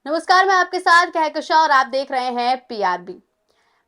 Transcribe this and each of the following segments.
नमस्कार, मैं आपके साथ कहकशा और आप देख रहे हैं पीआरबी।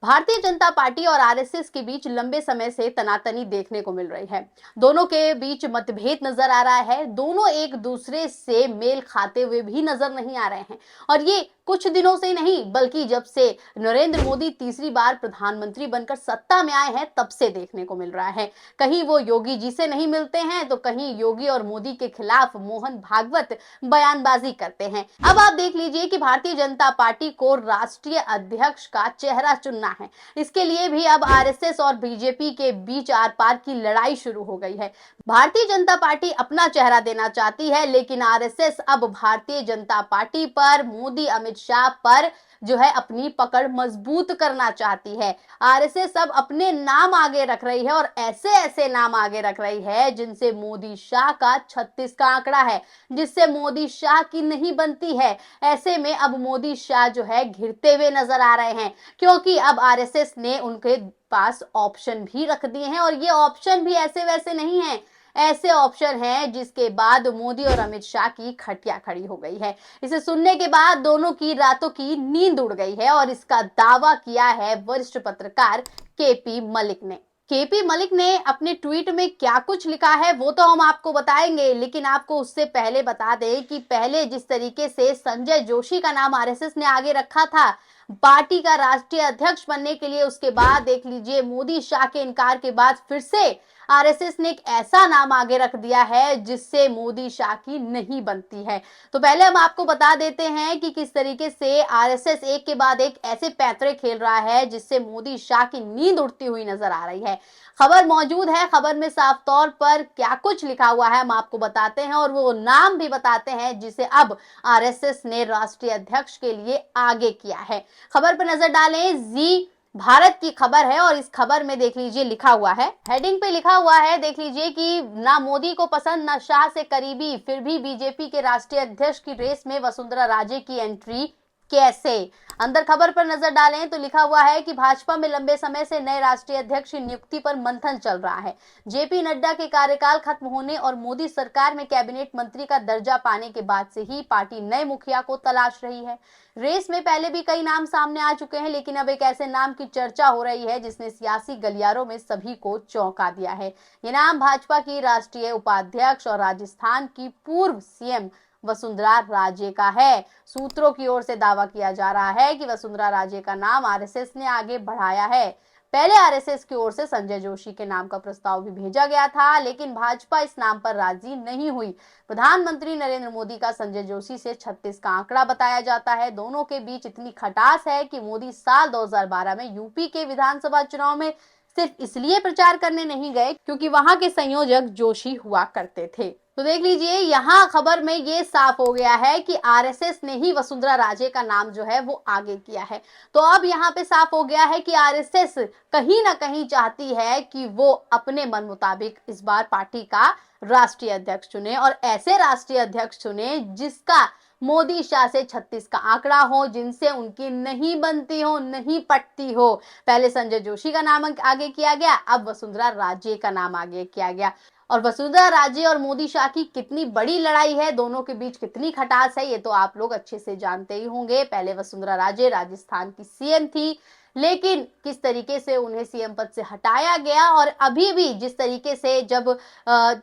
भारतीय जनता पार्टी और आरएसएस के बीच लंबे समय से तनातनी देखने को मिल रही है। दोनों के बीच मतभेद नजर आ रहा है। दोनों एक दूसरे से मेल खाते हुए भी नजर नहीं आ रहे हैं और ये कुछ दिनों से नहीं बल्कि जब से नरेंद्र मोदी तीसरी बार प्रधानमंत्री बनकर सत्ता में आए हैं तब से देखने को मिल रहा है। कहीं वो योगी जी से नहीं मिलते हैं तो कहीं योगी और मोदी के खिलाफ मोहन भागवत बयानबाजी करते हैं। अब आप देख लीजिए कि भारतीय जनता पार्टी को राष्ट्रीय अध्यक्ष का चेहरा चुनना है। इसके लिए भी अब आरएसएस और बीजेपी के बीच आर पार की लड़ाई शुरू हो गई है। भारतीय जनता पार्टी अपना चेहरा देना चाहती है लेकिन आरएसएस अब भारतीय जनता पार्टी पर, मोदी अमित शाह पर जो है अपनी पकड़ मजबूत करना चाहती है। आरएसएस अब अपने नाम आगे रख रही है और ऐसे ऐसे नाम आगे रख रही है जिनसे मोदी शाह का 36 का आंकड़ा है, जिससे मोदी शाह की नहीं बनती है। ऐसे में अब मोदी शाह जो है घिरते हुए नजर आ रहे हैं क्योंकि अब आरएसएस ने उनके पास ऑप्शन भी रख दिए हैं और ये ऑप्शन भी ऐसे वैसे नहीं है। ऐसे ऑप्शन हैं जिसके बाद मोदी और अमित शाह की खटिया खड़ी हो गई है। इसे सुनने के बाद दोनों की रातों की नींद उड़ गई है और इसका दावा किया है वरिष्ठ पत्रकार केपी मलिक ने। केपी मलिक ने अपने ट्वीट में क्या कुछ लिखा है वो तो हम आपको बताएंगे, लेकिन आपको उससे पहले बता दें कि पहले जिस तरीके से संजय जोशी का नाम आरएसएस ने आगे रखा था पार्टी का राष्ट्रीय अध्यक्ष बनने के लिए, उसके बाद देख लीजिए मोदी शाह के इनकार के बाद फिर से आरएसएस ने एक ऐसा नाम आगे रख दिया है जिससे मोदी शाह की नहीं बनती है। तो पहले हम आपको बता देते हैं कि किस तरीके से आरएसएस एक के बाद एक ऐसे पैंतरे खेल रहा है जिससे मोदी शाह की नींद उड़ती हुई नजर आ रही है। खबर मौजूद है, खबर में साफ तौर पर क्या कुछ लिखा हुआ है हम आपको बताते हैं और वो नाम भी बताते हैं जिसे अब आरएसएस ने राष्ट्रीय अध्यक्ष के लिए आगे किया है। खबर पर नजर डालें, जी भारत की खबर है और इस खबर में देख लीजिए लिखा हुआ है, हेडिंग पे लिखा हुआ है, देख लीजिए कि ना मोदी को पसंद ना शाह से करीबी, फिर भी बीजेपी के राष्ट्रीय अध्यक्ष की रेस में वसुंधरा राजे की एंट्री कैसे। अंदर खबर पर नजर डालें तो लिखा हुआ है कि भाजपा में लंबे समय से नए राष्ट्रीय अध्यक्ष की नियुक्ति पर मंथन चल रहा है। जेपी नड्डा के कार्यकाल खत्म होने और मोदी सरकार में कैबिनेट मंत्री का दर्जा पाने के बाद से ही पार्टी नए मुखिया को तलाश रही है। रेस में पहले भी कई नाम सामने आ चुके हैं लेकिन अब एक ऐसे नाम की चर्चा हो रही है जिसने सियासी गलियारों में सभी को चौंका दिया है। ये नाम भाजपा की राष्ट्रीय उपाध्यक्ष और राजस्थान की पूर्व सीएम वसुंधरा राजे का है। सूत्रों की ओर से दावा किया जा रहा है कि वसुंधरा राजे का नाम आरएसएस ने आगे बढ़ाया है। पहले आरएसएस की ओर से संजय जोशी के नाम का प्रस्ताव भी भेजा गया था लेकिन भाजपा इस नाम पर राजी नहीं हुई। प्रधानमंत्री नरेंद्र मोदी का संजय जोशी से 36 का आंकड़ा बताया जाता है। दोनों के बीच इतनी खटास है कि मोदी साल 2012 में यूपी के विधानसभा चुनाव में सिर्फ इसलिए प्रचार करने नहीं गए क्योंकि वहां के संयोजक जोशी हुआ करते थे। तो देख लीजिए यहाँ खबर में ये साफ हो गया है कि आरएसएस ने ही वसुंधरा राजे का नाम जो है वो आगे किया है। तो अब यहाँ पे साफ हो गया है कि आरएसएस कहीं ना कहीं चाहती है कि वो अपने मन मुताबिक इस बार पार्टी का राष्ट्रीय अध्यक्ष चुने और ऐसे राष्ट्रीय अध्यक्ष चुने जिसका मोदी शाह से 36 का आंकड़ा हो, जिनसे उनकी नहीं बनती हो, नहीं पटती हो। पहले संजय जोशी का नाम आगे किया गया, अब वसुंधरा राजे का नाम आगे किया गया। और वसुंधरा राजे और मोदी शाह की कितनी बड़ी लड़ाई है, दोनों के बीच कितनी खटास है, ये तो आप लोग अच्छे से जानते ही होंगे। पहले वसुंधरा राजे राजस्थान की सीएम थी लेकिन किस तरीके से उन्हें सीएम पद से हटाया गया और अभी भी जिस तरीके से जब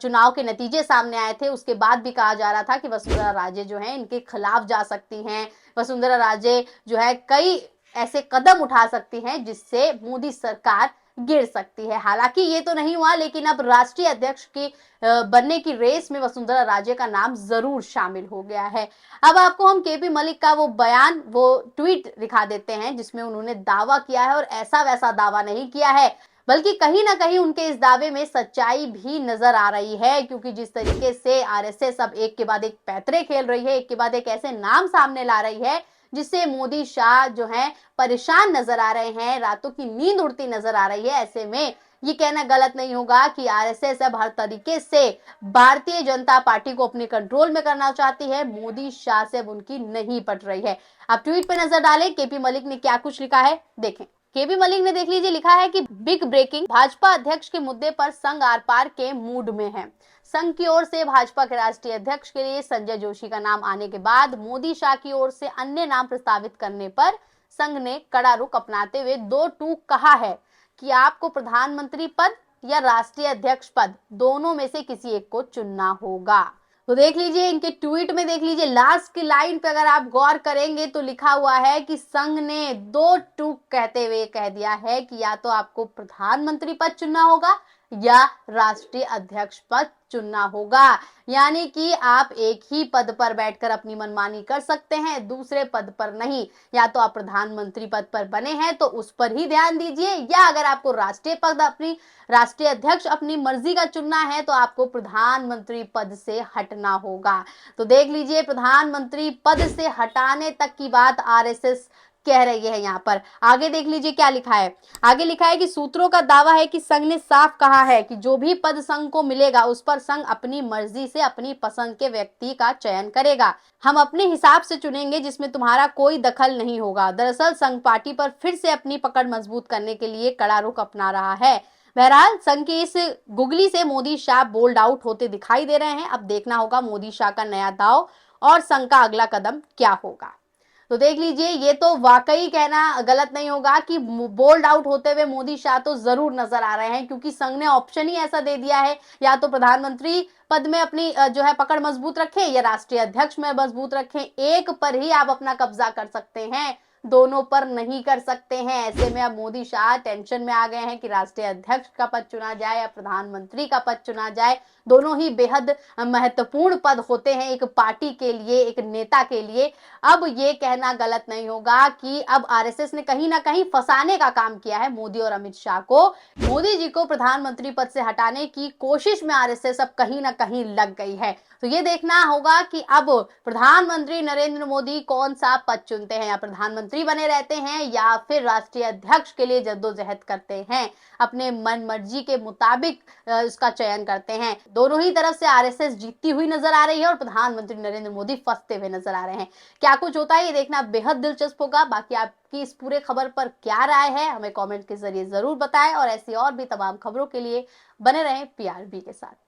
चुनाव के नतीजे सामने आए थे उसके बाद भी कहा जा रहा था कि वसुंधरा राजे जो है इनके खिलाफ जा सकती हैं। वसुंधरा राजे जो है कई ऐसे कदम उठा सकती हैं जिससे मोदी सरकार गिर सकती है। हालांकि ये तो नहीं हुआ लेकिन अब राष्ट्रीय अध्यक्ष की बनने की रेस में वसुंधरा राजे का नाम जरूर शामिल हो गया है। अब आपको हम केपी मलिक का वो बयान, वो ट्वीट दिखा देते हैं जिसमें उन्होंने दावा किया है और ऐसा वैसा दावा नहीं किया है बल्कि कहीं ना कहीं उनके इस दावे में सच्चाई भी नजर आ रही है क्योंकि जिस तरीके से आरएसएस अब एक के बाद एक पैंतरे खेल रही है, एक के बाद एक ऐसे नाम सामने ला रही है जिससे मोदी शाह जो है परेशान नजर आ रहे हैं, रातों की नींद उड़ती नजर आ रही है। ऐसे में ये कहना गलत नहीं होगा कि आरएसएस अब हर तरीके से भारतीय जनता पार्टी को अपने कंट्रोल में करना चाहती है। मोदी शाह से अब उनकी नहीं पट रही है। अब ट्वीट पे नजर डालें, केपी मलिक ने क्या कुछ लिखा है देखें। केपी मलिक ने देख लीजिए लिखा है कि बिग ब्रेकिंग, भाजपा अध्यक्ष के मुद्दे पर संघ आर पार के मूड में है। संघ की ओर से भाजपा के राष्ट्रीय अध्यक्ष के लिए संजय जोशी का नाम आने के बाद मोदी शाह की ओर से अन्य नाम प्रस्तावित करने पर संघ ने कड़ा रुख अपनाते हुए दो टूक कहा है कि आपको प्रधानमंत्री पद या राष्ट्रीय अध्यक्ष पद दोनों में से किसी एक को चुनना होगा। तो देख लीजिए इनके ट्वीट में, देख लीजिए लास्ट की लाइन पे अगर आप गौर करेंगे तो लिखा हुआ है कि संघ ने दो टूक कहते हुए कह दिया है कि या तो आपको प्रधानमंत्री पद चुनना होगा या राष्ट्रीय अध्यक्ष पद चुनना होगा। यानी कि आप एक ही पद पर बैठकर अपनी मनमानी कर सकते हैं, दूसरे पद पर नहीं। या तो आप प्रधानमंत्री पद पर बने हैं तो उस पर ही ध्यान दीजिए, या अगर आपको राष्ट्रीय पद, अपनी राष्ट्रीय अध्यक्ष अपनी मर्जी का चुनना है तो आपको प्रधानमंत्री पद से हटना होगा। तो देख लीजिए प्रधानमंत्री पद से हटाने तक की बात आरएसएस कह रही है। यहाँ पर आगे देख लीजिए क्या लिखा है। आगे लिखा है कि सूत्रों का दावा है कि संघ ने साफ कहा है कि जो भी पद संघ को मिलेगा उस पर संघ अपनी मर्जी से अपनी पसंद के व्यक्ति का चयन करेगा। हम अपने हिसाब से चुनेंगे जिसमें तुम्हारा कोई दखल नहीं होगा। दरअसल संघ पार्टी पर फिर से अपनी पकड़ मजबूत करने के लिए कड़ा रुख अपना रहा है। बहरहाल संघ की इस गुगली से मोदी शाह बोल्ड आउट होते दिखाई दे रहे हैं। अब देखना होगा मोदी शाह का नया दाव और संघ का अगला कदम क्या होगा। तो देख लीजिए ये तो वाकई कहना गलत नहीं होगा कि बोल्ड आउट होते हुए मोदी शाह तो जरूर नजर आ रहे हैं, क्योंकि संघ ने ऑप्शन ही ऐसा दे दिया है, या तो प्रधानमंत्री पद में अपनी जो है पकड़ मजबूत रखें या राष्ट्रीय अध्यक्ष में मजबूत रखें। एक पर ही आप अपना कब्जा कर सकते हैं, दोनों पर नहीं कर सकते हैं। ऐसे में अब मोदी शाह टेंशन में आ गए हैं कि राष्ट्रीय अध्यक्ष का पद चुना जाए या प्रधानमंत्री का पद चुना जाए। दोनों ही बेहद महत्वपूर्ण पद होते हैं एक पार्टी के लिए, एक नेता के लिए। अब ये कहना गलत नहीं होगा कि अब आरएसएस ने कहीं ना कहीं फंसाने का काम किया है मोदी और अमित शाह को। मोदी जी को प्रधानमंत्री पद से हटाने की कोशिश में आरएसएस अब कहीं ना कहीं लग गई है। तो ये देखना होगा कि अब प्रधानमंत्री नरेंद्र मोदी कौन सा पद चुनते हैं, या प्रधानमंत्री बने रहते हैं या फिर राष्ट्रीय अध्यक्ष के लिए जद्दोजहद करते हैं, अपने मन मर्जी के मुताबिक इसका चयन करते हैं। दोनों ही तरफ से आरएसएस जीतती हुई नजर आ रही है और प्रधानमंत्री नरेंद्र मोदी फंसते हुए नजर आ रहे हैं। क्या कुछ होता है ये देखना बेहद दिलचस्प होगा। बाकी आपकी इस पूरे खबर पर क्या राय है हमें कमेंट के जरिए जरूर बताएं, और ऐसी और भी तमाम खबरों के लिए बने रहें पीआरबी के साथ।